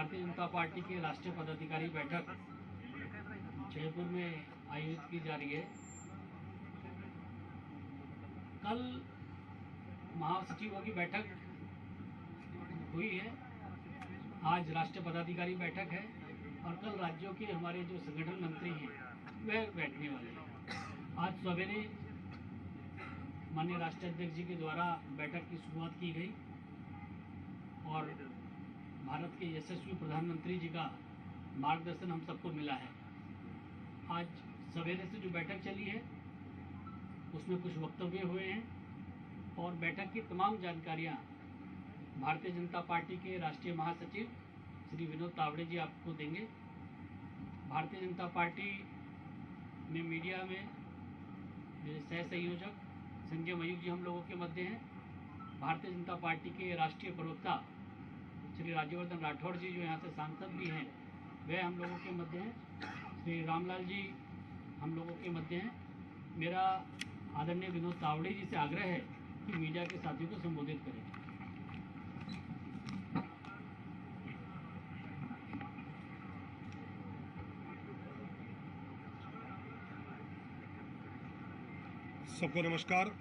Bharatiya Janata party की राष्ट्रीय पदाधिकारी बैठक जयपुर में आयोजित की जा रही है। कल महासचिवों की बैठक हुई है, आज राष्ट्रीय पदाधिकारी बैठक है और कल राज्यों के हमारे जो संगठन मंत्री हैं वह बैठने वाले हैं। आज सवेरे माननीय राष्ट्रीय अध्यक्ष जी के द्वारा बैठक की शुरुआत की गई और भारत के यशस्वी प्रधानमंत्री जी का मार्गदर्शन हम सबको मिला है। आज सवेरे से जो बैठक चली है उसमें कुछ वक्तव्य हुए हैं और बैठक की तमाम जानकारियां भारतीय जनता पार्टी के राष्ट्रीय महासचिव श्री विनोद तावड़े जी आपको देंगे। भारतीय जनता पार्टी में मीडिया में मेरे सह संयोजक संजय मयूख जी हम लोगों के मध्य हैं। भारतीय जनता पार्टी के राष्ट्रीय प्रवक्ता श्री राज्यवर्धन राठौड़ जी जो यहाँ से सांसद भी हैं वह हम लोगों के मध्य हैं। श्री रामलाल जी हम लोगों के मध्य हैं। मेरा आदरणीय विनोद तावड़े जी से आग्रह है कि मीडिया के साथियों को संबोधित करें। सबको नमस्कार।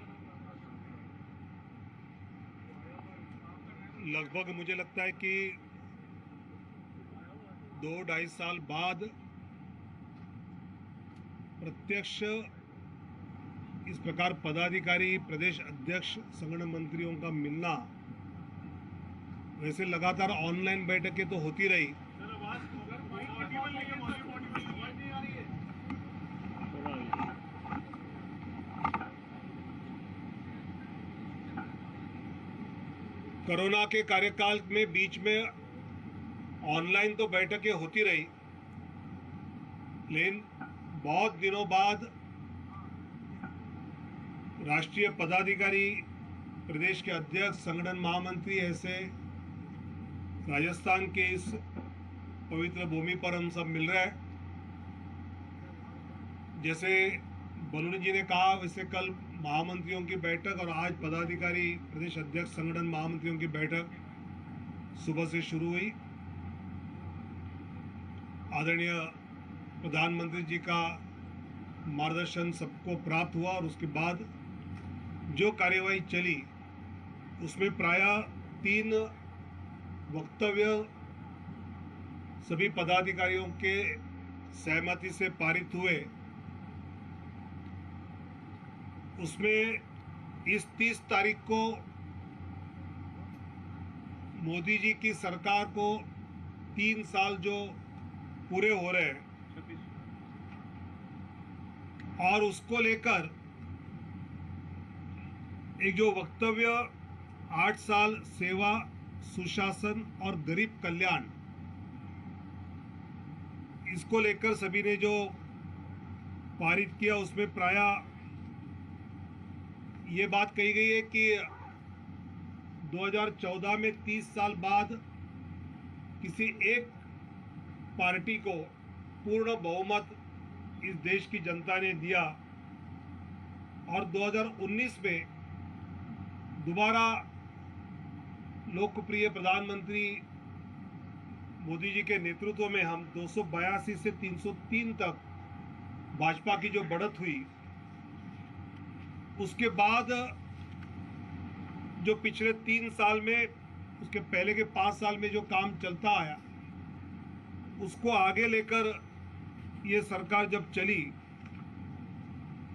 लगभग मुझे लगता है कि 2-2.5 साल बाद प्रत्यक्ष इस प्रकार पदाधिकारी, प्रदेश अध्यक्ष, संगठन मंत्रियों का मिलना, वैसे लगातार ऑनलाइन बैठकें तो होती रही, कोरोना के कार्यकाल में बीच में ऑनलाइन तो बैठकें होती रही, लेकिन बहुत दिनों बाद राष्ट्रीय पदाधिकारी, प्रदेश के अध्यक्ष, संगठन महामंत्री ऐसे राजस्थान के इस पवित्र भूमि पर हम सब मिल रहे हैं। जैसे बलूनी जी ने कहा वैसे कल महामंत्रियों की बैठक और आज पदाधिकारी, प्रदेश अध्यक्ष, संगठन महामंत्रियों की बैठक सुबह से शुरू हुई। आदरणीय प्रधानमंत्री जी का मार्गदर्शन सबको प्राप्त हुआ और उसके बाद जो कार्यवाही चली उसमें प्रायः 3 वक्तव्य सभी पदाधिकारियों के सहमति से पारित हुए। उसमें इस 30 तारीख को मोदी जी की सरकार को 3 साल जो पूरे हो रहे हैं और उसको लेकर एक जो वक्तव्य 8 साल सेवा, सुशासन और गरीब कल्याण, इसको लेकर सभी ने जो पारित किया उसमें प्रायः ये बात कही गई है कि 2014 में 30 साल बाद किसी एक पार्टी को पूर्ण बहुमत इस देश की जनता ने दिया और 2019 में दोबारा लोकप्रिय प्रधानमंत्री मोदी जी के नेतृत्व में हम 282 से 303 तक भाजपा की जो बढ़त हुई, उसके बाद जो पिछले 3 साल में, उसके पहले के 5 साल में जो काम चलता आया उसको आगे लेकर ये सरकार जब चली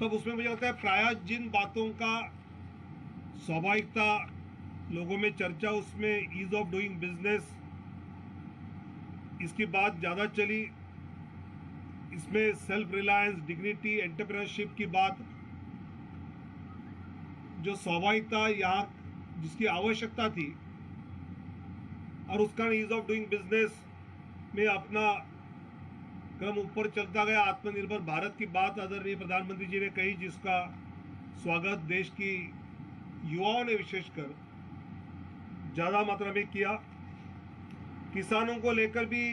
तब उसमें मुझे लगता है प्रायः जिन बातों का स्वाभाविकता लोगों में चर्चा, उसमें ईज ऑफ डूइंग बिजनेस, इसकी बात ज़्यादा चली। इसमें सेल्फ रिलायंस, डिग्निटी, एंटरप्रेन्योरशिप की बात, जो स्वाभाविकता यहाँ जिसकी आवश्यकता थी और उसका ईज ऑफ डूइंग बिजनेस में अपना क्रम ऊपर चलता गया। आत्मनिर्भर भारत की बात आदरणीय प्रधानमंत्री जी ने कही, जिसका स्वागत देश की युवाओं ने विशेषकर ज़्यादा मात्रा में किया। किसानों को लेकर भी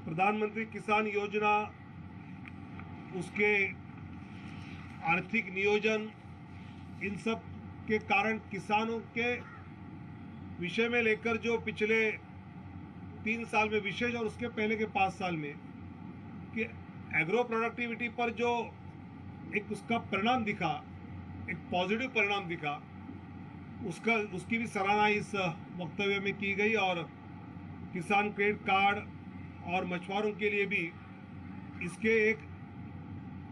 प्रधानमंत्री किसान योजना, उसके आर्थिक नियोजन, इन सब के कारण किसानों के विषय में लेकर जो पिछले 3 साल में विशेष और उसके पहले के 5 साल में कि एग्रो प्रोडक्टिविटी पर जो एक उसका परिणाम दिखा, एक पॉजिटिव परिणाम दिखा, उसकी भी सराहना इस वक्तव्य में की गई। और किसान क्रेडिट कार्ड और मछुआरों के लिए भी इसके एक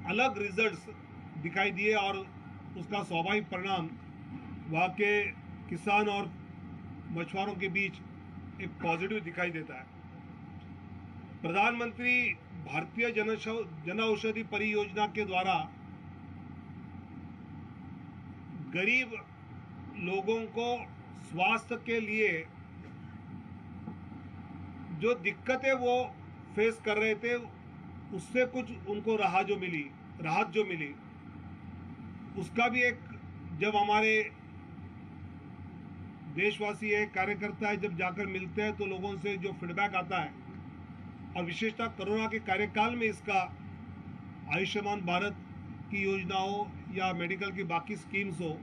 अलग रिजल्ट्स दिखाई दिए और उसका स्वाभाविक परिणाम वहाँ के किसान और मछुआरों के बीच एक पॉजिटिव दिखाई देता है। प्रधानमंत्री भारतीय जन औषधि परियोजना के द्वारा गरीब लोगों को स्वास्थ्य के लिए जो दिक्कतें वो फेस कर रहे थे, उससे कुछ उनको राहत जो मिली, उसका भी एक, जब हमारे देशवासी है, कार्यकर्ता है, जब जाकर मिलते हैं तो लोगों से जो फीडबैक आता है, और विशेषतः कोरोना के कार्यकाल में इसका आयुष्मान भारत की योजना हो या मेडिकल की बाकी स्कीम्स हो,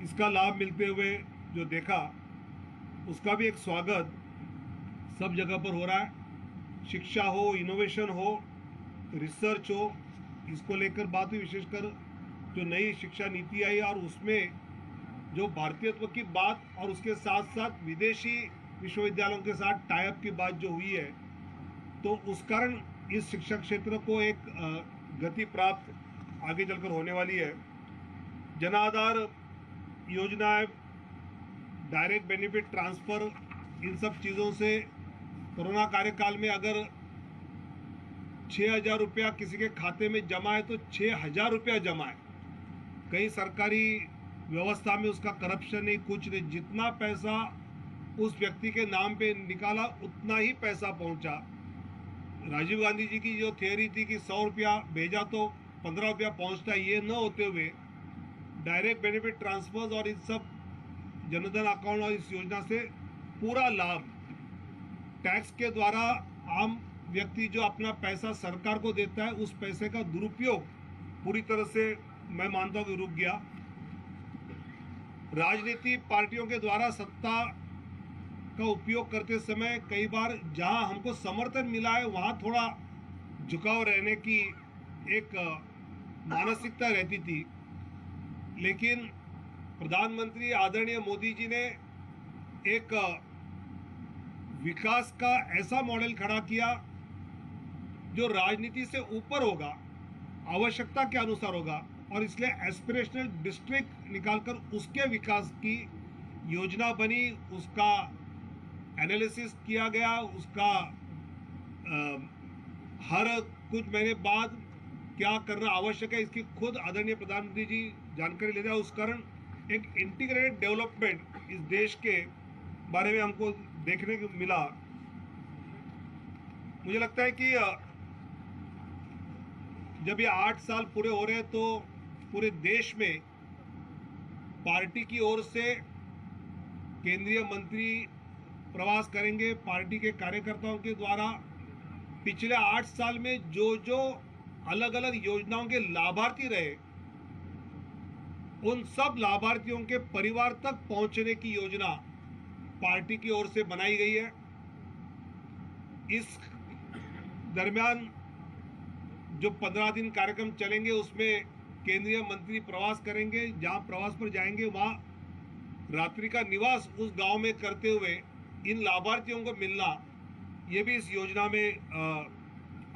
इसका लाभ मिलते हुए जो देखा, उसका भी एक स्वागत सब जगह पर हो रहा है। शिक्षा हो, इनोवेशन हो, रिसर्च हो, इसको लेकर बात हुई, विशेषकर जो नई शिक्षा नीति आई और उसमें जो भारतीयत्व की बात और उसके साथ साथ विदेशी विश्वविद्यालयों के साथ टाइप की बात जो हुई है, तो उस कारण इस शिक्षा क्षेत्र को एक गति प्राप्त आगे चलकर होने वाली है। जन आधार योजना, डायरेक्ट बेनिफिट ट्रांसफ़र, इन सब चीज़ों से कोरोना कार्यकाल में अगर 6,000 रुपया किसी के खाते में जमा है तो 6,000 रुपया जमा है। कहीं सरकारी व्यवस्था में उसका करप्शन नहीं, कुछ नहीं, जितना पैसा उस व्यक्ति के नाम पे निकाला उतना ही पैसा पहुंचा। राजीव गांधी जी की जो थियोरी थी कि 100 रुपया भेजा तो 15 रुपया पहुंचता, ये न होते हुए डायरेक्ट बेनिफिट ट्रांसफर्स और इन सब जनधन अकाउंट और इस योजना से पूरा लाभ टैक्स के द्वारा आम व्यक्ति जो अपना पैसा सरकार को देता है, उस पैसे का दुरुपयोग पूरी तरह से मैं मानता हूँ कि रुक गया। राजनीति पार्टियों के द्वारा सत्ता का उपयोग करते समय कई बार जहां हमको समर्थन मिला है वहां थोड़ा झुकाव रहने की एक मानसिकता रहती थी, लेकिन प्रधानमंत्री आदरणीय मोदी जी ने एक विकास का ऐसा मॉडल खड़ा किया जो राजनीति से ऊपर होगा, आवश्यकता के अनुसार होगा, और इसलिए एस्पिरेशनल डिस्ट्रिक्ट निकालकर उसके विकास की योजना बनी, उसका एनालिसिस किया गया, उसका हर कुछ महीने बाद क्या करना आवश्यक है इसकी खुद आदरणीय प्रधानमंत्री जी जानकारी लेते हैं। उस कारण एक इंटीग्रेटेड डेवलपमेंट इस देश के बारे में हमको देखने को मिला। मुझे लगता है कि जब ये 8 साल पूरे हो रहे हैं तो पूरे देश में पार्टी की ओर से केंद्रीय मंत्री प्रवास करेंगे। पार्टी के कार्यकर्ताओं के द्वारा पिछले 8 साल में जो जो अलग अलग योजनाओं के लाभार्थी रहे, उन सब लाभार्थियों के परिवार तक पहुंचने की योजना पार्टी की ओर से बनाई गई है। इस दरमियान जो 15 दिन कार्यक्रम चलेंगे उसमें केंद्रीय मंत्री प्रवास करेंगे। जहां प्रवास पर जाएंगे वहां रात्रि का निवास उस गांव में करते हुए इन लाभार्थियों को मिलना, ये भी इस योजना में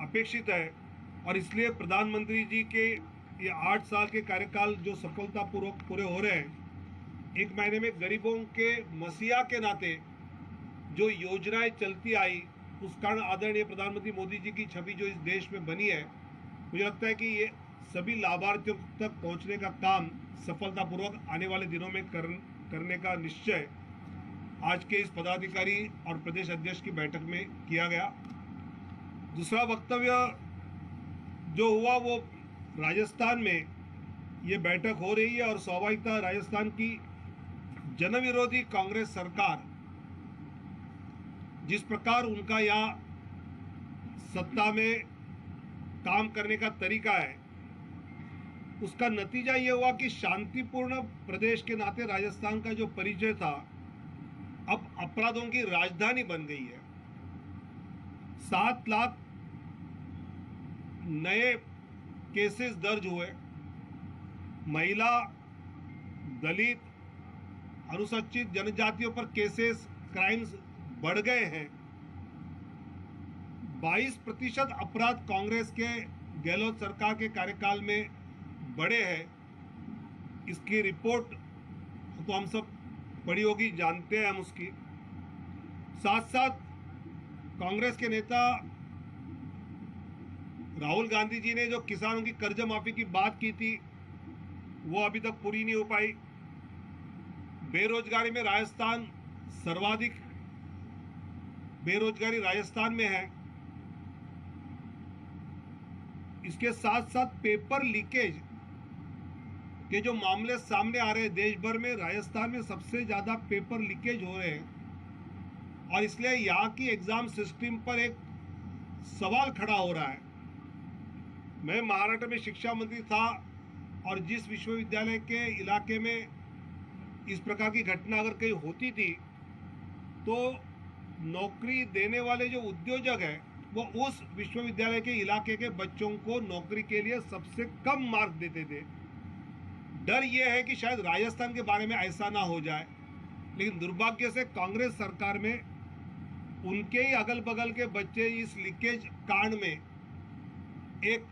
अपेक्षित है। और इसलिए प्रधानमंत्री जी के ये 8 साल के कार्यकाल जो सफलतापूर्वक पूरे हो रहे हैं, एक महीने में गरीबों के मसीहा के नाते जो योजनाएं चलती आई, उस कारण आदरणीय प्रधानमंत्री मोदी जी की छवि जो इस देश में बनी है, मुझे लगता है कि ये सभी लाभार्थियों तक पहुंचने का काम सफलतापूर्वक आने वाले दिनों में करने का निश्चय आज के इस पदाधिकारी और प्रदेश अध्यक्ष की बैठक में किया गया। दूसरा वक्तव्य जो हुआ वो राजस्थान में ये बैठक हो रही है और स्वाभाविकता राजस्थान की जनविरोधी कांग्रेस सरकार जिस प्रकार उनका यहाँ सत्ता में काम करने का तरीका है, उसका नतीजा ये हुआ कि शांतिपूर्ण प्रदेश के नाते राजस्थान का जो परिचय था अब अपराधों की राजधानी बन गई है। 7 लाख नए केसेस दर्ज हुए, महिला, दलित, अनुसूचित जनजातियों पर केसेस, क्राइम्स बढ़ गए हैं। 22% अपराध कांग्रेस के गहलोत सरकार के कार्यकाल में बढ़े हैं। इसकी रिपोर्ट तो हम सब पढ़ी होगी, जानते हैं हम उसकी। साथ साथ कांग्रेस के नेता राहुल गांधी जी ने जो किसानों की कर्ज माफी की बात की थी, वो अभी तक पूरी नहीं हो पाई। बेरोजगारी में राजस्थान सर्वाधिक बेरोजगारी राजस्थान में है। इसके साथ साथ पेपर लीकेज के जो मामले सामने आ रहे हैं, देश भर में राजस्थान में सबसे ज्यादा पेपर लीकेज हो रहे हैं और इसलिए यहाँ की एग्जाम सिस्टम पर एक सवाल खड़ा हो रहा है। मैं महाराष्ट्र में शिक्षा मंत्री था और जिस विश्वविद्यालय के इलाके में इस प्रकार की घटना अगर कहीं होती थी तो नौकरी देने वाले जो उद्योजक है वो उस विश्वविद्यालय के इलाके के बच्चों को नौकरी के लिए सबसे कम मार्क देते थे। डर यह है कि शायद राजस्थान के बारे में ऐसा ना हो जाए, लेकिन दुर्भाग्य से कांग्रेस सरकार में उनके ही अगल बगल के बच्चे इस लीकेज कांड में एक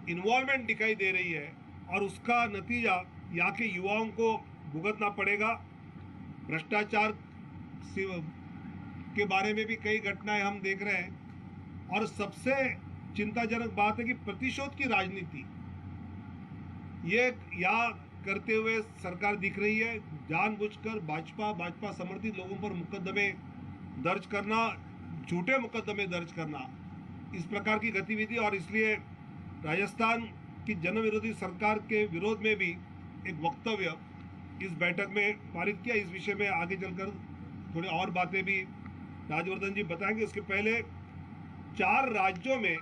इन्वॉल्वमेंट दिखाई दे रही है और उसका नतीजा यहाँ के युवाओं को भुगतना पड़ेगा। भ्रष्टाचार के बारे में भी कई घटनाएं हम देख रहे हैं और सबसे चिंताजनक बात है कि प्रतिशोध की राजनीति ये यहाँ करते हुए सरकार दिख रही है। जानबूझकर भाजपा समर्थित लोगों पर मुकदमे दर्ज करना, झूठे मुकदमे दर्ज करना, इस प्रकार की गतिविधि, और इसलिए राजस्थान की जन विरोधी सरकार के विरोध में भी एक वक्तव्य इस बैठक में पारित किया। इस विषय में आगे चलकर थोड़ी और बातें भी राजवर्धन जी बताएंगे। उसके पहले 4 राज्यों में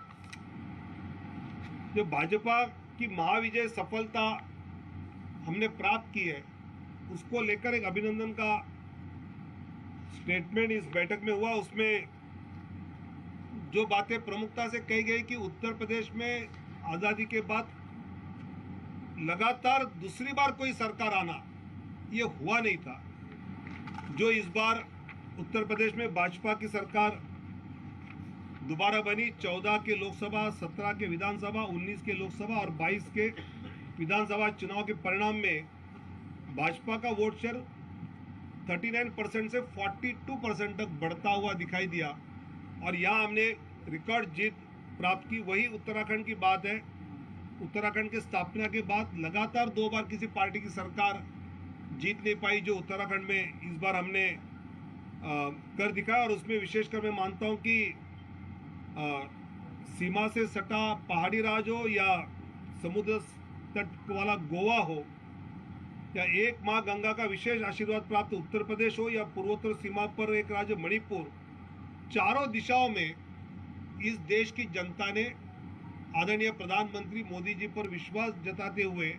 जो भाजपा की महाविजय सफलता हमने प्राप्त की है, उसको लेकर एक अभिनंदन का स्टेटमेंट इस बैठक में हुआ। उसमें जो बातें प्रमुखता से कही गई कि उत्तर प्रदेश में आज़ादी के बाद लगातार दूसरी बार कोई सरकार आना ये हुआ नहीं था। जो इस बार उत्तर प्रदेश में भाजपा की सरकार दोबारा बनी, 14 के लोकसभा, 17 के विधानसभा, 19 के लोकसभा और 22 के विधानसभा चुनाव के परिणाम में भाजपा का वोट शेयर 39% से 42% तक बढ़ता हुआ दिखाई दिया और यहाँ हमने रिकॉर्ड जीत प्राप्त की। वही उत्तराखंड की बात है। उत्तराखंड की स्थापना के बाद लगातार 2 बार किसी पार्टी की सरकार जीत नहीं पाई, जो उत्तराखंड में इस बार हमने कर दिखाया। और उसमें विशेषकर मैं मानता हूँ कि सीमा से सटा पहाड़ी राज हो या समुद्र तट वाला गोवा हो या एक माँ गंगा का विशेष आशीर्वाद प्राप्त उत्तर प्रदेश हो या पूर्वोत्तर सीमा पर एक राज्य मणिपुर, चारों दिशाओं में इस देश की जनता ने आदरणीय प्रधानमंत्री मोदी जी पर विश्वास जताते हुए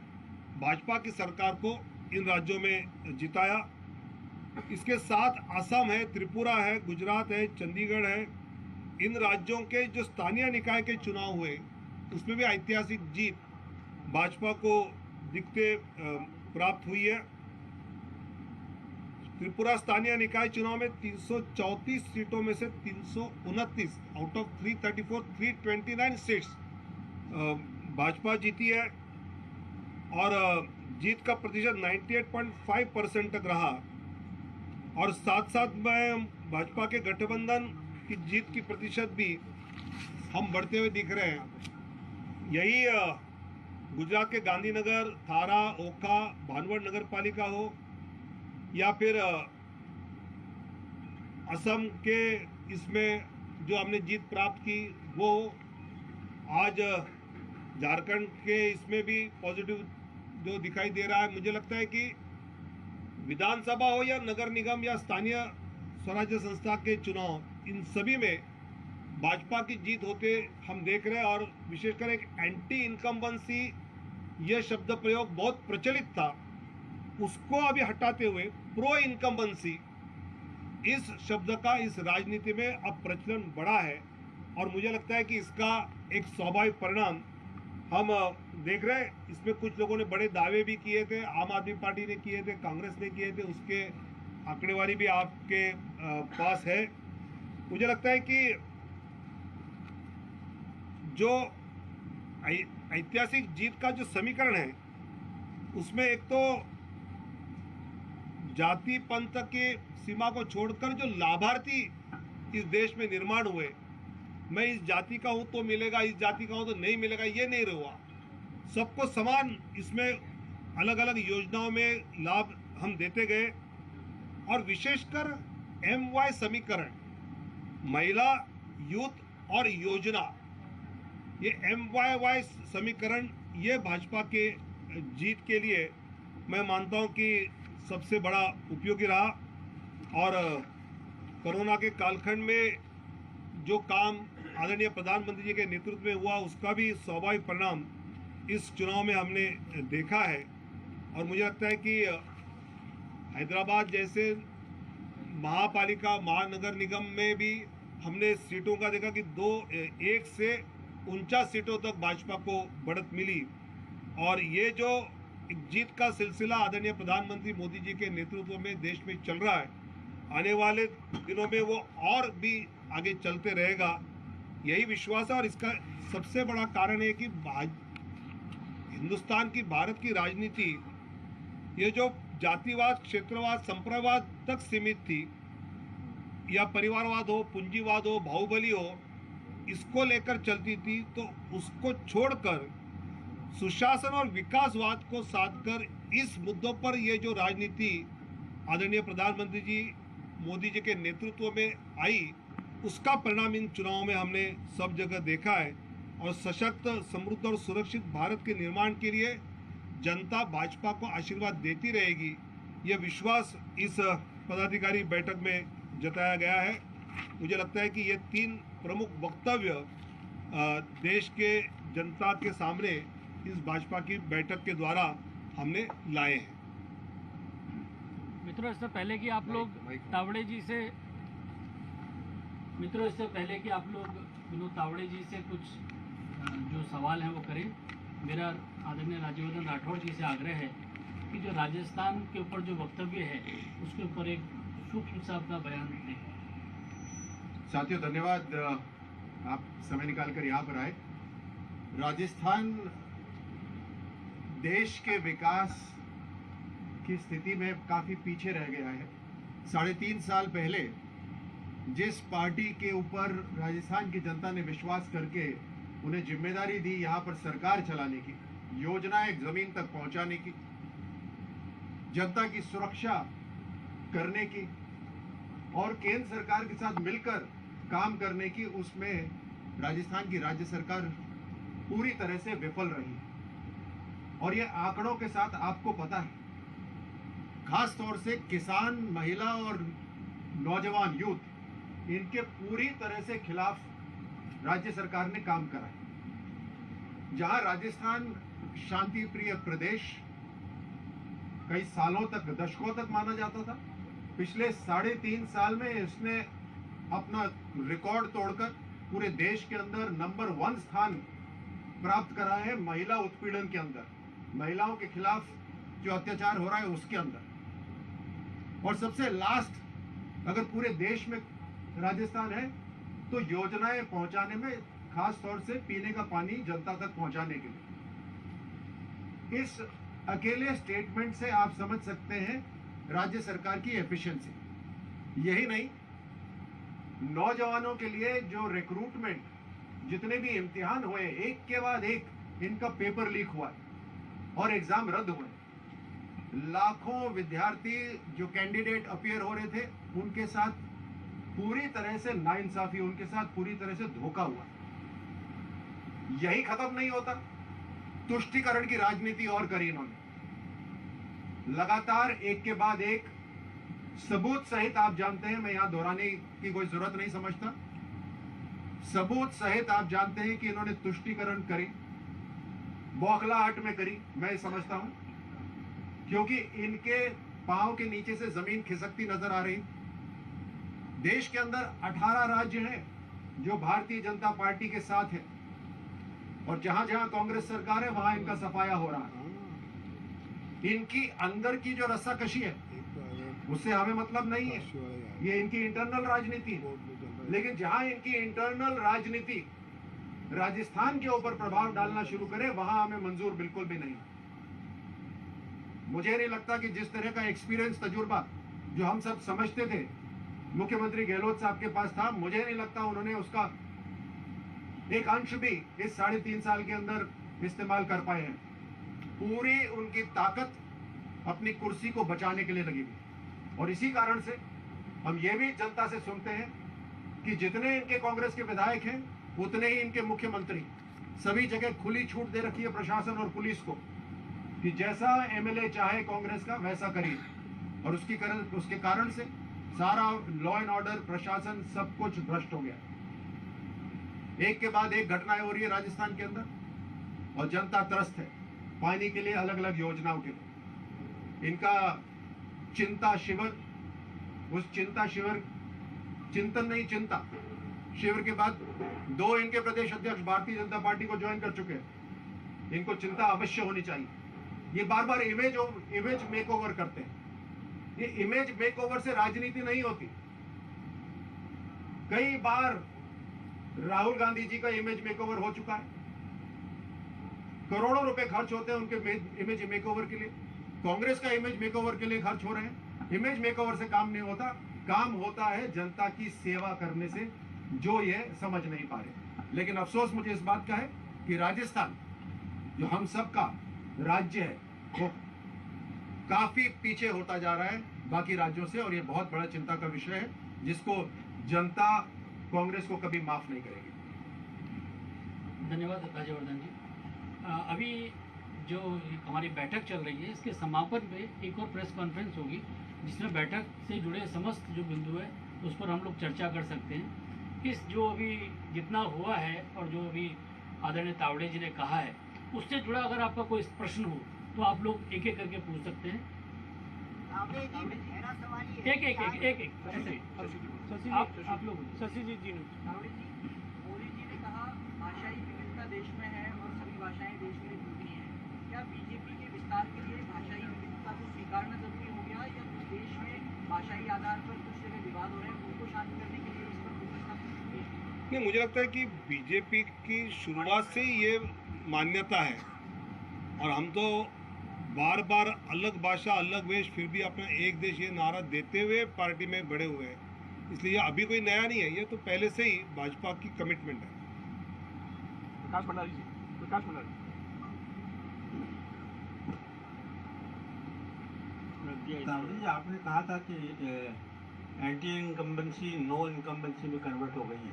भाजपा की सरकार को इन राज्यों में जिताया। इसके साथ असम है, त्रिपुरा है, गुजरात है, चंडीगढ़ है। इन राज्यों के जो स्थानीय निकाय के चुनाव हुए उसमें भी ऐतिहासिक जीत भाजपा को दिखते प्राप्त हुई है। त्रिपुरा स्थानीय निकाय चुनाव में 334 सीटों में से 329 आउट ऑफ 334, 329 सीट्स भाजपा जीती है और जीत का प्रतिशत 98.5% तक रहा। और साथ साथ में भाजपा के गठबंधन की जीत की प्रतिशत भी हम बढ़ते हुए दिख रहे हैं। यही गुजरात के गांधीनगर, थारा, ओखा, भानवड़ नगर पालिका हो या फिर असम के इसमें जो हमने जीत प्राप्त की वो, आज झारखंड के इसमें भी पॉजिटिव जो दिखाई दे रहा है। मुझे लगता है कि विधानसभा हो या नगर निगम या स्थानीय स्वराज्य संस्था के चुनाव, इन सभी में भाजपा की जीत होते हम देख रहे हैं। और विशेषकर एक एंटी इनकम्बेंसी यह शब्द प्रयोग बहुत प्रचलित था, उसको अभी हटाते हुए प्रो इनकम्बेंसी इस शब्द का इस राजनीति में अब प्रचलन बढ़ा है और मुझे लगता है कि इसका एक स्वाभाविक परिणाम हम देख रहे हैं। इसमें कुछ लोगों ने बड़े दावे भी किए थे, आम आदमी पार्टी ने किए थे, कांग्रेस ने किए थे, उसके आंकड़ेवारी भी आपके पास है। मुझे लगता है कि जो ऐतिहासिक जीत का जो समीकरण है उसमें एक तो जाति पंथ के सीमा को छोड़कर जो लाभार्थी इस देश में निर्माण हुए, मैं इस जाति का हूं तो मिलेगा, इस जाति का हूं तो नहीं मिलेगा, ये नहीं रहा। सबको समान इसमें अलग अलग योजनाओं में लाभ हम देते गए और विशेषकर MY समीकरण, महिला, यूथ और योजना, ये MYY समीकरण ये भाजपा के जीत के लिए मैं मानता हूं कि सबसे बड़ा उपयोगी रहा। और कोरोना के कालखंड में जो काम आदरणीय प्रधानमंत्री जी के नेतृत्व में हुआ उसका भी स्वाभाविक परिणाम इस चुनाव में हमने देखा है। और मुझे लगता है कि हैदराबाद जैसे महापालिका महानगर निगम में भी हमने सीटों का देखा कि 1 से 49 सीटों तक भाजपा को बढ़त मिली। और ये जो जीत का सिलसिला आदरणीय प्रधानमंत्री मोदी जी के नेतृत्व में देश में चल रहा है, आने वाले दिनों में वो और भी आगे चलते रहेगा, यही विश्वास है। और इसका सबसे बड़ा कारण है कि हिंदुस्तान की, भारत की राजनीति ये जो जातिवाद, क्षेत्रवाद, संप्रदायवाद तक सीमित थी या परिवारवाद हो, पूंजीवाद हो, बाहुबली हो, इसको लेकर चलती थी, तो उसको छोड़कर सुशासन और विकासवाद को साधकर इस मुद्दों पर ये जो राजनीति आदरणीय प्रधानमंत्री जी मोदी जी के नेतृत्व में आई, उसका परिणाम इन चुनावों में हमने सब जगह देखा है। और सशक्त, समृद्ध और सुरक्षित भारत के निर्माण के लिए जनता भाजपा को आशीर्वाद देती रहेगी, यह विश्वास इस पदाधिकारी बैठक में जताया गया है। मुझे लगता है कि ये 3 प्रमुख वक्तव्य देश के जनता के सामने इस भाजपा की बैठक के द्वारा हमने लाए हैं। मित्रों, इससे पहले कि आप लोग तावड़े जी से विनोद तावड़े जी से कुछ जो सवाल हैं वो करें, मेरा आदरणीय राज्यवर्धन राठौड़ जी से आग्रह है कि जो राजस्थान के ऊपर जो वक्तव्य है उसके ऊपर एक सूक्ष्म सा अपना बयान दें। साथियों, धन्यवाद, आप समय निकालकर यहाँ पर आए। राजस्थान देश के विकास की स्थिति में काफी पीछे रह गया है। 3.5 साल पहले जिस पार्टी के ऊपर राजस्थान की जनता ने विश्वास करके उन्हें जिम्मेदारी दी यहाँ पर सरकार चलाने की, योजनाएं जमीन तक पहुंचाने की, जनता की सुरक्षा करने की और केंद्र सरकार के साथ मिलकर काम करने की, उसमें राजस्थान की राज्य सरकार पूरी तरह से विफल रही है। और ये आंकड़ों के साथ आपको पता है, खास तौर से किसान, महिला और नौजवान, यूथ, इनके पूरी तरह से खिलाफ राज्य सरकार ने काम करा है। जहां राजस्थान शांति प्रिय प्रदेश कई सालों तक, दशकों तक माना जाता था, पिछले 3.5 साल में इसने अपना रिकॉर्ड तोड़कर पूरे देश के अंदर नंबर 1 स्थान प्राप्त करा है। महिला उत्पीड़न के अंदर, महिलाओं के खिलाफ जो अत्याचार हो रहा है उसके अंदर। और सबसे लास्ट अगर पूरे देश में राजस्थान है तो योजनाएं पहुंचाने में, खास तौर से पीने का पानी जनता तक पहुंचाने के लिए। इस अकेले स्टेटमेंट से आप समझ सकते हैं राज्य सरकार की एफिशिएंसी। यही नहीं, नौजवानों के लिए जो रिक्रूटमेंट, जितने भी इम्तिहान हुए, एक के बाद एक इनका पेपर लीक हुआ और एग्जाम रद्द हुए। लाखों विद्यार्थी जो कैंडिडेट अपीयर हो रहे थे, उनके साथ पूरी तरह से नाइंसाफी, उनके साथ पूरी तरह से धोखा हुआ। यही खत्म नहीं होता, तुष्टीकरण की राजनीति और करी इन्होंने। लगातार एक के बाद एक सबूत सहित, आप जानते हैं, मैं यहां दोहराने की कोई जरूरत नहीं समझता, सबूत सहित आप जानते हैं कि इन्होंने तुष्टीकरण करी, बौखलाहट में करी, मैं समझता हूं, क्योंकि इनके पांव के नीचे से जमीन खिसकती नजर आ रही। देश के अंदर 18 राज्य हैं जो भारतीय जनता पार्टी के साथ है, और जहां जहां कांग्रेस सरकार है वहां इनका सफाया हो रहा है। इनकी अंदर की जो रस्साकशी है उससे हमें मतलब नहीं है, ये इनकी इंटरनल राजनीति है। लेकिन जहां इनकी इंटरनल राजनीति राजस्थान के ऊपर प्रभाव डालना शुरू करे वहां हमें मंजूर बिल्कुल भी नहीं। मुझे नहीं लगता कि जिस तरह का एक्सपीरियंस, तजुर्बा जो हम सब समझते थे मुख्यमंत्री गहलोत साहब के पास था, मुझे नहीं लगता उन्होंने उसका एक अंश भी इस 3.5 साल के अंदर इस्तेमाल कर पाए हैं। पूरी उनकी ताकत अपनी कुर्सी को बचाने के लिए लगी हुई, और इसी कारण से हम ये भी जनता से सुनते हैं कि जितने इनके कांग्रेस के विधायक हैं उतने ही इनके मुख्यमंत्री, सभी जगह खुली छूट दे रखी है प्रशासन और पुलिस को कि जैसा एमएलए चाहे कांग्रेस का वैसा करिए, और उसके कारण से सारा लॉ एंड ऑर्डर, प्रशासन, सब कुछ भ्रष्ट हो गया। एक के बाद एक घटनाएं हो रही है राजस्थान के अंदर, और जनता त्रस्त है पानी के लिए, अलग अलग योजनाओं के लिए। इनका चिंता शिविर, उस चिंता शिविर, चिंतन नहीं चिंता शिविर के बाद 2 इनके प्रदेश अध्यक्ष भारतीय जनता पार्टी को ज्वाइन कर चुके हैं। इनको चिंता अवश्य होनी चाहिए। ये बार बार इमेज मेकओवर करते हैं। ये इमेज मेकओवर से राजनीति नहीं होती। कई बार राहुल गांधी जी का इमेज मेकओवर हो चुका है, करोड़ों रुपए खर्च होते हैं उनके इमेज मेकओवर के लिए। कांग्रेस का इमेज मेकओवर के लिए खर्च हो रहे हैं। इमेज मेकओवर से काम नहीं होता, काम होता है जनता की सेवा करने से, जो ये समझ नहीं पा रहे। लेकिन अफसोस मुझे इस बात का है कि राजस्थान जो हम सब का राज्य है वो काफी पीछे होता जा रहा है बाकी राज्यों से, और ये बहुत बड़ा चिंता का विषय है जिसको जनता कांग्रेस को कभी माफ नहीं करेगी। धन्यवाद राजवर्धन जी। अभी जो हमारी बैठक चल रही है, इसके समापन पे एक और प्रेस कॉन्फ्रेंस होगी जिसमें बैठक से जुड़े समस्त जो बिंदु है उस पर हम लोग चर्चा कर सकते हैं। इस जो अभी जितना हुआ है और जो अभी आदरणीय तावड़े जी ने कहा है उससे जुड़ा अगर आपका कोई प्रश्न हो तो आप लोग एक एक करके पूछ सकते हैं। एक ऐसे आप लोग शशि जी मोदी जी ने कहा भाषाई विविधता देश में है और सभी भाषाएं देश के लिए जरूरी हैं। क्या बीजेपी के विस्तार के लिए भाषाई विविधता को स्वीकारना जरूरी हो गया, या कुछ देश में भाषाई आधार पर कुछ जगह विवाद हो रहे हैं उनको शांत करने के लिए इस पर फोकस करना? नहीं, मुझे लगता है कि बीजेपी की शुरुआत से ही ये मान्यता है, और हम तो बार बार अलग भाषा अलग वेश फिर भी अपना एक देश ये नारा देते हुए पार्टी में बड़े हुए हैं। इसलिए ये अभी कोई नया नहीं है, ये तो पहले से ही भाजपा की कमिटमेंट है। प्रकाश भंडारी जी, तावड़ी जी, आपने कहा था कि एंटी इनकम्बेंसी नो इनकम्बेंसी में कन्वर्ट हो गई है,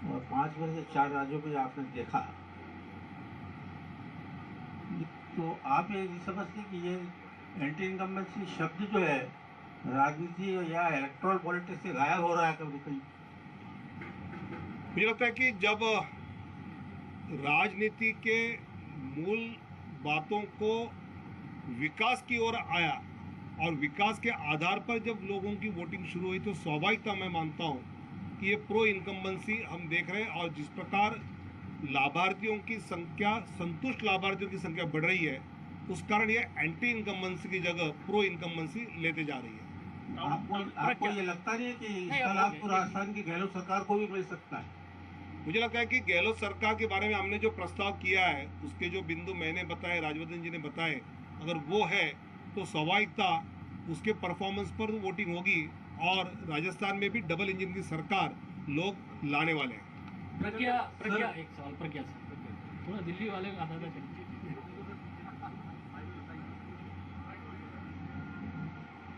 और 5 में से 4 राज्यों को आपने देखा, तो आप ये समझते कि ये एंटी इनकम्बेंसी शब्द जो है राजनीति या इलेक्टोरल पॉलिटिक्स से गायब हो रहा है कभी कभी? मुझे लगता है कि जब राजनीति के मूल बातों को विकास की ओर आया और विकास के आधार पर जब लोगों की वोटिंग शुरू हुई, तो स्वाभाविकता मैं मानता हूँ कि ये प्रो इनकम्बेंसी हम देख रहे हैं, और जिस प्रकार लाभार्थियों की संख्या, संतुष्ट लाभार्थियों की संख्या बढ़ रही है, उस कारण ये एंटी इनकम्बेंसी की जगह प्रो इनकम्बेंसी लेते जा रही है। आपको ये लगता नहीं है कि इसका लाभ तो राजस्थान की गहलोत सरकार को भी मिल सकता है? मुझे लगता है कि गहलोत सरकार के बारे में हमने जो प्रस्ताव किया है, उसके जो बिंदु मैंने बताए, राजवर्धन जी ने बताए, अगर वो है तो स्वाभाविकता उसके परफॉर्मेंस पर वोटिंग होगी, और राजस्थान में भी डबल इंजन की सरकार लोग लाने वाले हैं। प्रज्ञा एक सवाल प्रज्ञा से थोड़ा दिल्ली वाले आधा करिए।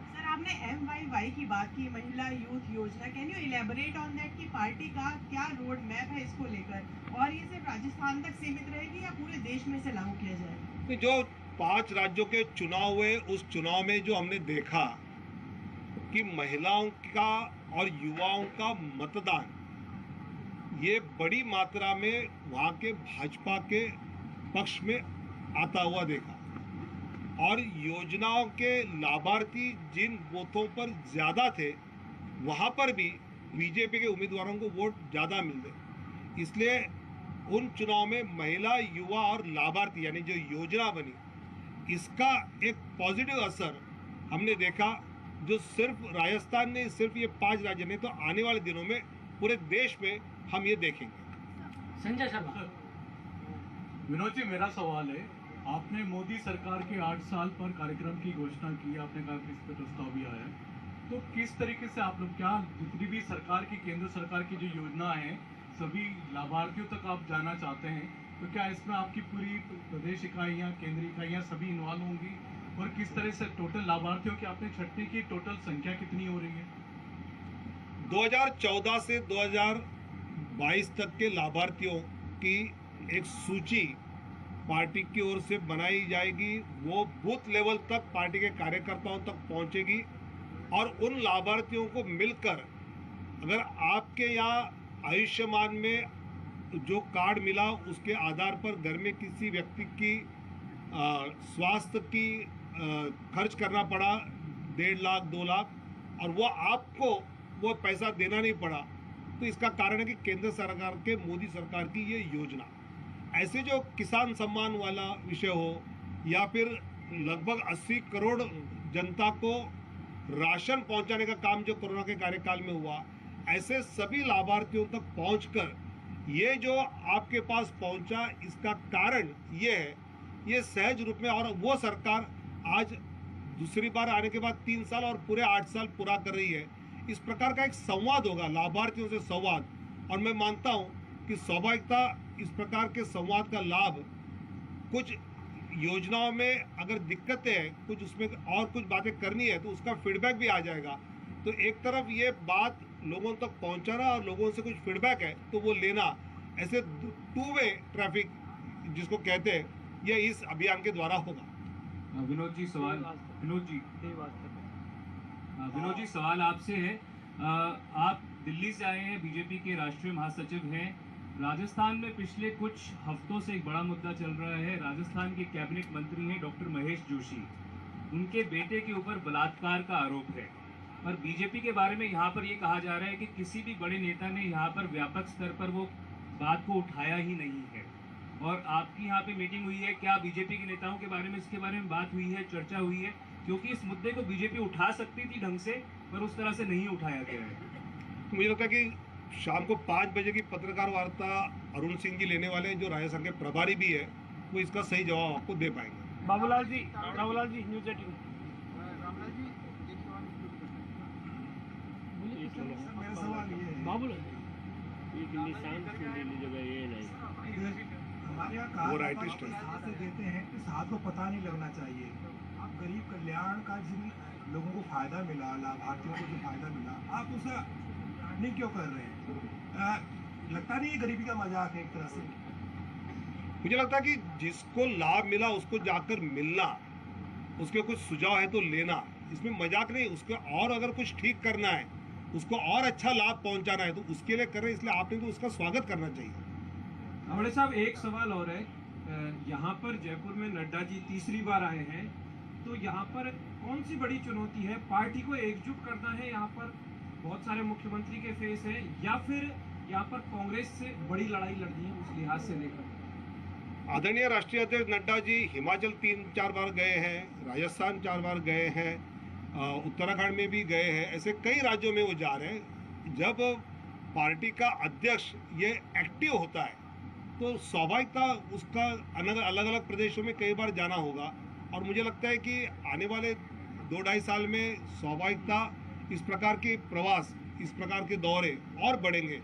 सर, आपने MYY की बात की, महिला यूथ योजना, can you elaborate on that कि पार्टी का क्या रोड मैप है इसको लेकर, और ये सिर्फ राजस्थान तक सीमित रहेगी या पूरे देश में से लागू किया जाएगा? तो जो 5 राज्यों के चुनाव हुए, उस चुनाव में जो हमने देखा कि महिलाओं का और युवाओं का मतदान ये बड़ी मात्रा में वहाँ के भाजपा के पक्ष में आता हुआ देखा, और योजनाओं के लाभार्थी जिन बूथों पर ज़्यादा थे वहाँ पर भी बीजेपी के उम्मीदवारों को वोट ज़्यादा मिलते, इसलिए उन चुनाव में महिला, युवा और लाभार्थी यानी जो योजना बनी, इसका एक पॉजिटिव असर हमने देखा, जो सिर्फ राजस्थान नहीं, सिर्फ ये 5 राज्य नहीं, तो आने वाले दिनों में पूरे देश में हम ये देखेंगे। संजय शर्मा। विनोद जी, मेरा सवाल है, आपने मोदी सरकार के 8 साल पर कार्यक्रम की घोषणा की, आपने कहा कि इस पर प्रस्ताव भी आया है, तो किस तरीके से आप लोग, क्या जितनी भी सरकार की, केंद्र सरकार की जो योजना है, सभी लाभार्थियों तक आप जाना चाहते हैं, तो क्या इसमें आपकी पूरी प्रदेश इकाइयाँ, केंद्रीय इकाइयाँ सभी इन्वॉल्व होंगी, और किस तरह से टोटल लाभार्थियों की आपने छटने की टोटल संख्या कितनी हो रही है? 2014 से 2022 तक के लाभार्थियों की एक सूची पार्टी की ओर से बनाई जाएगी, वो बूथ लेवल तक पार्टी के कार्यकर्ताओं तक पहुंचेगी, और उन लाभार्थियों को मिलकर, अगर आपके यहाँ आयुष्मान में जो कार्ड मिला उसके आधार पर घर में किसी व्यक्ति की स्वास्थ्य की खर्च करना पड़ा 1.5 लाख 2 लाख, और वो आपको वो पैसा देना नहीं पड़ा, तो इसका कारण है कि केंद्र सरकार के, मोदी सरकार की ये योजना। ऐसे जो किसान सम्मान वाला विषय हो, या फिर लगभग 80 करोड़ जनता को राशन पहुंचाने का काम जो कोरोना के कार्यकाल में हुआ, ऐसे सभी लाभार्थियों तक पहुंचकर ये जो आपके पास पहुंचा, इसका कारण ये है, ये सहज रूप में, और वो सरकार आज दूसरी बार आने के बाद 3 साल और पूरे 8 साल पूरा कर रही है। इस प्रकार का एक संवाद होगा, लाभार्थियों से संवाद, और मैं मानता हूँ कि स्वाभाविकता इस प्रकार के संवाद का लाभ, कुछ योजनाओं में अगर दिक्कतें हैं, कुछ उसमें और कुछ बातें करनी है, तो उसका फीडबैक भी आ जाएगा। तो एक तरफ ये बात लोगों तक पहुंचाना और लोगों से कुछ फीडबैक है तो वो लेना, ऐसे 2 वे ट्रैफिक जिसको कहते हैं, ये इस अभियान के द्वारा होगा। विनोद जी सवाल, विनोद जी सवाल आपसे है, आप दिल्ली से आए हैं, बीजेपी के राष्ट्रीय महासचिव हैं। राजस्थान में पिछले कुछ हफ्तों से एक बड़ा मुद्दा चल रहा है। राजस्थान के कैबिनेट मंत्री हैं डॉक्टर महेश जोशी, उनके बेटे के ऊपर बलात्कार का आरोप है, और बीजेपी के बारे में यहाँ पर ये कहा जा रहा है कि किसी भी बड़े नेता ने यहाँ पर व्यापक स्तर पर वो बात को उठाया ही नहीं है। और आपकी यहाँ पे मीटिंग हुई है, क्या बीजेपी के नेताओं के बारे में इसके बारे में बात हुई है, चर्चा हुई है? क्योंकि इस मुद्दे को बीजेपी उठा सकती थी ढंग से, पर उस तरह से नहीं उठाया गया है। मुझे लगता है कि शाम को 5 बजे की पत्रकार वार्ता अरुण सिंह जी लेने वाले हैं, जो राजस्थान के प्रभारी भी है, वो इसका सही जवाब आपको दे पाएंगे। बाबूलाल जी, न्यूज़ 18। मेरा सवाल ये है, हमारे यहाँ कहा वो जाता है राइटिस्ट कि है। हाथ से देते हैं, इस हाथ को पता नहीं लगना चाहिए। आप गरीब कल्याण का जिन लोगों को फायदा मिला, लाभार्थियों को जो फायदा मिला, आप उसे नहीं क्यों कर रहे हैं? लगता नहीं है गरीबी का मजाक है एक तरह से? मुझे लगता है कि जिसको लाभ मिला उसको जाकर मिलना, उसके कुछ सुझाव है तो लेना, इसमें मजाक नहीं। उसको और अगर कुछ ठीक करना है, उसको और अच्छा लाभ पहुंचाना है, तो उसके लिए कर रहे हैं, इसलिए आपने तो उसका स्वागत करना चाहिए। बड़े साहब, एक सवाल और है, यहाँ पर जयपुर में नड्डा जी तीसरी बार आए हैं, तो यहाँ पर कौन सी बड़ी चुनौती है? पार्टी को एकजुट करना है, यहाँ पर बहुत सारे मुख्यमंत्री के फेस हैं, या फिर यहाँ पर कांग्रेस से बड़ी लड़ाई लड़नी है उस लिहाज से लेकर? आदरणीय राष्ट्रीय अध्यक्ष नड्डा जी हिमाचल 3-4 बार गए हैं, राजस्थान 4 बार गए हैं, उत्तराखंड में भी गए हैं, ऐसे कई राज्यों में वो जा रहे हैं। जब पार्टी का अध्यक्ष ये एक्टिव होता है तो स्वाभाविकता उसका अलग अलग प्रदेशों में कई बार जाना होगा, और मुझे लगता है कि आने वाले 2-2.5 साल में स्वाभाविकता इस प्रकार के प्रवास, इस प्रकार के दौरे और बढ़ेंगे।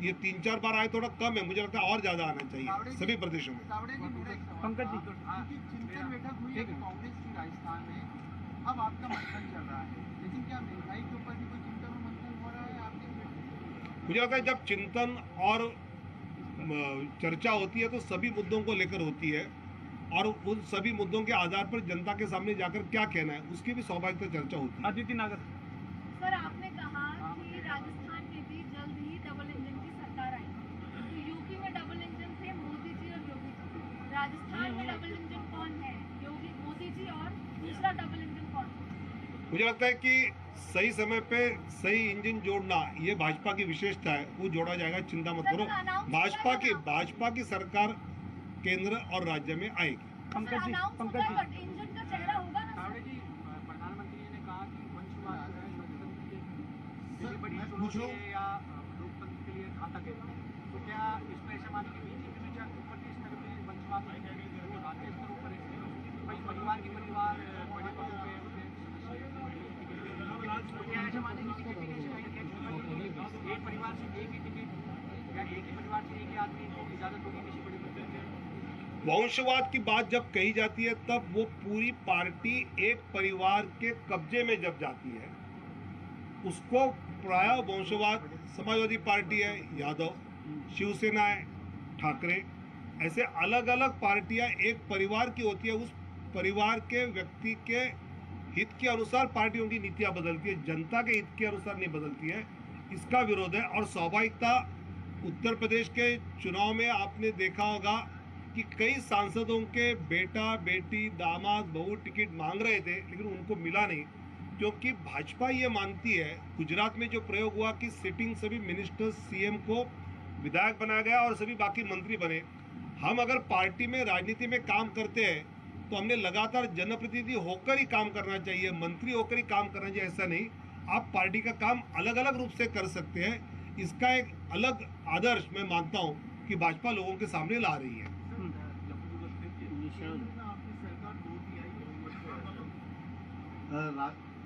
ये 3-4 बार आए थोड़ा कम है, मुझे लगता है और ज़्यादा आना चाहिए सभी प्रदेशों में। पंकज जी, चिंतन बैठक हुई है कांग्रेस की राजस्थान में, अब आपका मंथन चल रहा है, लेकिन क्या महंगाई के ऊपर भी कोई चिंतन और मंथन हो रहा है आपके? मुझे लगता है जब चिंतन और चर्चा होती है तो सभी मुद्दों को लेकर होती है, और उन सभी मुद्दों के आधार पर जनता के सामने जाकर क्या कहना है उसकी भी स्वाभाविक चर्चा होती है। अदिति नागर। सर, आपने कहा कि राजस्थान में भी जल्द ही डबल इंजन की सरकार आएगी, तो यूपी में डबल इंजन थे मोदी जी और योगी जी, राजस्थान में डबल इंजन कौन है? योगी, मोदी जी, और दूसरा डबल इंजन कौन है? मुझे लगता है कि सही समय पे सही इंजन जोड़ना ये भाजपा की विशेषता है, वो जोड़ा जाएगा, चिंता मत करो। भाजपा की सरकार केंद्र और राज्य में आएगी। पंकज जी इंजन का चेहरा होगा ना तावड़े जी, प्रधानमंत्री जी ने कहा कि वंशवाद जो है लोकतंत्र के लिए बड़ी मैं चुनौती पूछ लूं? है या लोकतंत्र के लिए घातक है, तो क्या इसमें ऐसा माने कि बीजेपी में चाहे प्रदेश स्तर पे वंशवाद जो राज्य स्तर पर है, भाई परिवार के परिवार बड़े पदों पे तो क्या ऐसा माने कि बीजेपी के कहीं एक परिवार से एक ही टिकट या एक ही परिवार से एक ही आदमी को इजाजत होगी किसी बड़े पद पे? वंशवाद की बात जब कही जाती है तब वो पूरी पार्टी एक परिवार के कब्जे में जब जाती है, उसको प्राय वंशवाद, समाजवादी पार्टी है यादव, शिवसेना है ठाकरे, ऐसे अलग अलग पार्टियां एक परिवार की होती है। उस परिवार के व्यक्ति के हित के अनुसार पार्टियों की नीतियां बदलती है, जनता के हित के अनुसार नहीं बदलती है। इसका विरोध है। और स्वाभाविकता उत्तर प्रदेश के चुनाव में आपने देखा होगा कि कई सांसदों के बेटा बेटी दामाद बहू टिकट मांग रहे थे, लेकिन उनको मिला नहीं, क्योंकि भाजपा ये मानती है। गुजरात में जो प्रयोग हुआ कि सिटिंग सभी मिनिस्टर्स, सीएम को विधायक बनाया गया और सभी बाकी मंत्री बने। हम अगर पार्टी में राजनीति में काम करते हैं तो हमने लगातार जनप्रतिनिधि होकर ही काम करना चाहिए, मंत्री होकर ही काम करना चाहिए, ऐसा नहीं। आप पार्टी का काम अलग अलग रूप से कर सकते हैं। इसका एक अलग आदर्श मैं मानता हूँ कि भाजपा लोगों के सामने ला रही है।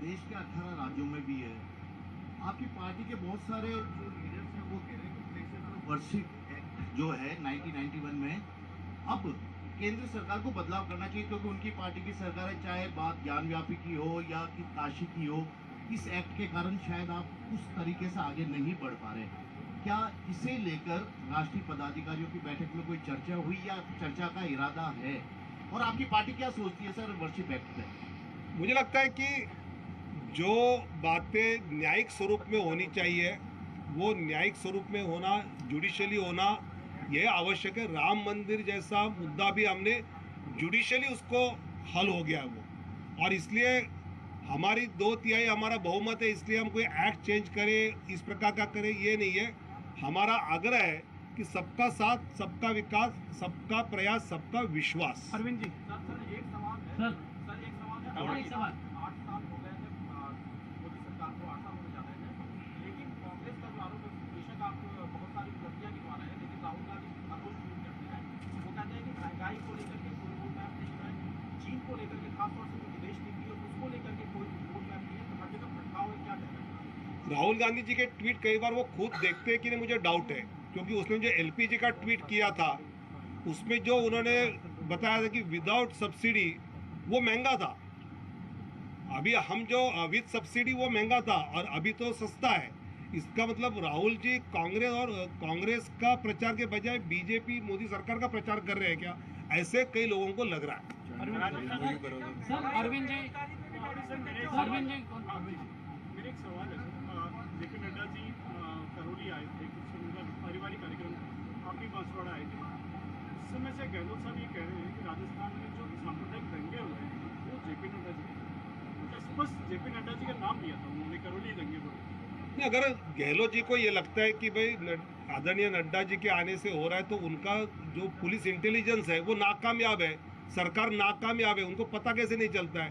देश के 18 राज्यों में भी है। आपकी पार्टी के बहुत सारे जो लीडर्स हैं वो कह रहे हैं कि वार्षिक एक्ट जो है 1991 में अब केंद्र सरकार को बदलाव करना चाहिए, क्योंकि उनकी पार्टी की सरकार है, चाहे बात ज्ञानव्यापी की हो या कि काशी की हो। इस एक्ट के कारण शायद आप उस तरीके से आगे नहीं बढ़ पा रहे। क्या इसे लेकर राष्ट्रीय पदाधिकारियों की बैठक में कोई चर्चा हुई या चर्चा का इरादा है? और आपकी पार्टी क्या सोचती है सर वार्षिक एक्ट में? मुझे लगता है कि जो बातें न्यायिक स्वरूप में होनी चाहिए वो न्यायिक स्वरूप में होना, जुडिशली होना यह आवश्यक है। राम मंदिर जैसा मुद्दा भी हमने जुडिशली उसको हल हो गया वो, और इसलिए हमारी 2/3 हमारा बहुमत है, इसलिए हम कोई एक्ट चेंज करें, इस प्रकार का करें, ये नहीं है। हमारा आग्रह है कि सबका साथ, सबका विकास, सबका प्रयास, सबका विश्वास। अरविंद जी सर एक सवाल है। सर एक सवाल है। 8 साल हो गए थे मोदी सरकार को, 8 साल हो जाते हैं, लेकिन कांग्रेस का जो आरोप है, बेशक आप बहुत सारी उपलब्धियां गिनवा रहे हैं, लेकिन राहुल गांधी हर रोज ट्वीट करते हैं। वो कहते हैं कि महंगाई को लेकर के कोई रोड मैप नहीं है, चीन को लेकर के खासतौर से विदेश नीति और उसको लेकर के कोई रोड मैप नहीं है, तो हर जगह भटकाव है। क्या कहना है? राहुल गांधी जी के ट्वीट कई बार वो खुद देखते हैं कि नहीं, मुझे डाउट है, क्योंकि उसने जो एलपीजी का ट्वीट किया था उसमें जो उन्होंने बताया था कि विदाउट सब्सिडी वो महंगा था, अभी हम जो विद सब्सिडी वो महंगा था और अभी तो सस्ता है। इसका मतलब राहुल जी कांग्रेस का प्रचार के बजाय बीजेपी मोदी सरकार का प्रचार कर रहे हैं क्या? ऐसे कई लोगों को लग रहा है। अरविंद जी मेरे एक सवाल है सर। जेपी नड्डा जी करौली आए थे, कुछ उनका पारिवारिक कार्यक्रम आप भी बांसवाड़ा आए थे। उस समय से गहलोत साहब ये कह रहे हैं कि राजस्थान में जो सांप्रदायिक दंगे हुए हैं वो जेपी नड्डा जी, स्पष्ट जेपी नड्डा जी का नाम लिया था उन्होंने, करौली दंगे को। नहीं, अगर गहलोत जी को ये लगता है कि भाई आदरणीय नड्डा जी के आने से हो रहा है तो उनका जो पुलिस इंटेलिजेंस है वो नाकामयाब है, सरकार नाकामयाब है, उनको पता कैसे नहीं चलता है?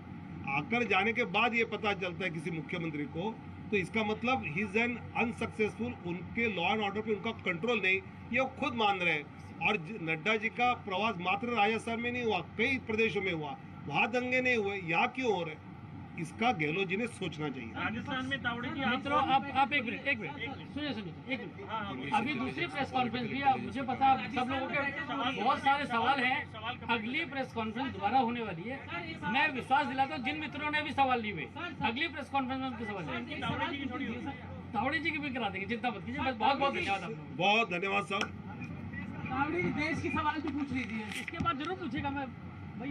आकर जाने के बाद ये पता चलता है किसी मुख्यमंत्री को, तो इसका मतलब ही इज एन अनसक्सेसफुल, उनके लॉ एंड ऑर्डर पे उनका कंट्रोल नहीं, ये वो खुद मान रहे हैं। और नड्डा जी का प्रवास मात्र राजस्थान में नहीं हुआ, कई प्रदेशों में हुआ, वहाँ दंगे नहीं हुए, यहाँ क्यों हो रहे? इसका गहलोत जी ने सोचना चाहिए। राजस्थान में तावड़े जी मित्रों आप एक मिनट सुनिए एक मिनट। अभी दूसरी प्रेस कॉन्फ्रेंस भी है, मुझे पता है सब लोगों के बहुत सारे सवाल हैं, अगली प्रेस कॉन्फ्रेंस दोबारा होने वाली है। मैं विश्वास दिलाता हूँ जिन मित्रों ने भी सवाल लिए हुए, अगली प्रेस कॉन्फ्रेंस में उनके सवाल लेंगे। तावड़े जी की भी करा देंगे, चिंता मत कीजिए। बहुत बहुत धन्यवाद आप लोगों को। बहुत धन्यवाद साहब। तावड़े जी देश की सवाल भी पूछ लीजिए, इसके बाद जरूर पूछेगा। मैं